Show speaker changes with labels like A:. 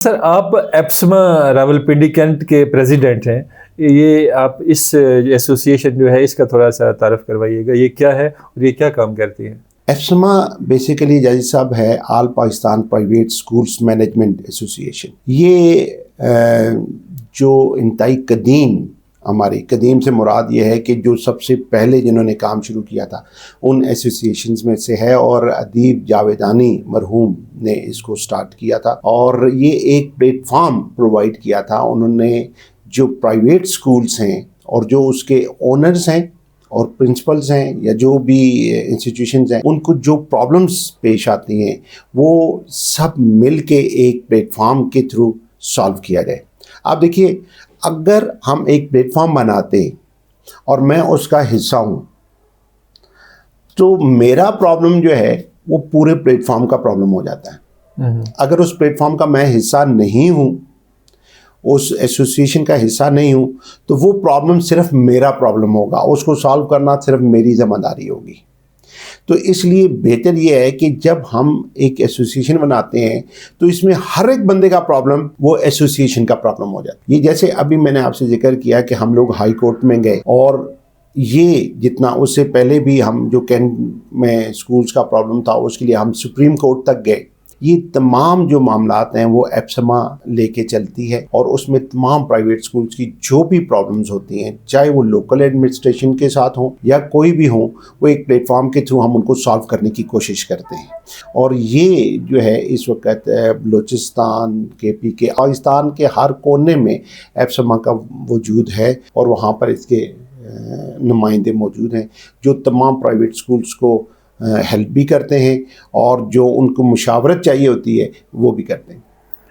A: Sir, आप एप्समा Rawalpindi cantt के president हैं। ये आप इस एसोसिएशन जो है इसका थोड़ा सा तारफ़ करवाइएगा, ये क्या है और ये क्या काम करती है?
B: एप्समा बेसिकली जज साहब है all Pakistan private schools management association. ये जो इंतहाई कदीम, हमारी कदीम से मुराद ये है कि जो सबसे पहले जिन्होंने काम शुरू किया था उन एसोसिएशंस में से है, और अदीब जावेदानी मरहूम ने इसको स्टार्ट किया था और ये एक प्लेटफॉर्म प्रोवाइड किया था। उन्होंने जो प्राइवेट स्कूल्स हैं और जो उसके ओनर्स हैं और प्रिंसिपल्स हैं या जो भी इंस्टीट्यूशंस हैं, उनको जो प्रॉब्लम्स पेश आती हैं वो सब मिल के एक प्लेटफॉर्म के थ्रू सॉल्व किया जाए। आप देखिए, अगर हम एक प्लेटफॉर्म बनाते और मैं उसका हिस्सा हूँ तो मेरा प्रॉब्लम जो है वो पूरे प्लेटफॉर्म का प्रॉब्लम हो जाता है। अगर उस प्लेटफॉर्म का मैं हिस्सा नहीं हूँ, उस एसोसिएशन का हिस्सा नहीं हूँ, तो वो प्रॉब्लम सिर्फ मेरा प्रॉब्लम होगा, उसको सॉल्व करना सिर्फ मेरी जिम्मेदारी होगी। तो इसलिए बेहतर ये है कि जब हम एक एसोसिएशन बनाते हैं तो इसमें हर एक बंदे का प्रॉब्लम वो एसोसिएशन का प्रॉब्लम हो जाता है। ये जैसे अभी मैंने आपसे जिक्र किया कि हम लोग हाई कोर्ट में गए, और ये जितना उससे पहले भी हम जो कैंट में स्कूल्स का प्रॉब्लम था उसके लिए हम सुप्रीम कोर्ट तक गए। ये तमाम जो मामलात हैं वो एप्समा लेके चलती है, और उसमें तमाम प्राइवेट स्कूल्स की जो भी प्रॉब्लम्स होती हैं, चाहे वो लोकल एडमिनिस्ट्रेशन के साथ हों या कोई भी हो, वो एक प्लेटफॉर्म के थ्रू हम उनको सॉल्व करने की कोशिश करते हैं। और ये जो है इस वक्त बलूचिस्तान, KP के, पाकिस्तान के हर कोने में एप्समा का वजूद है, और वहाँ पर इसके नुमाइंदे मौजूद हैं जो तमाम प्राइवेट स्कूल्स को हेल्प भी करते हैं और जो उनको मुशावरत चाहिए होती है वो भी करते हैं।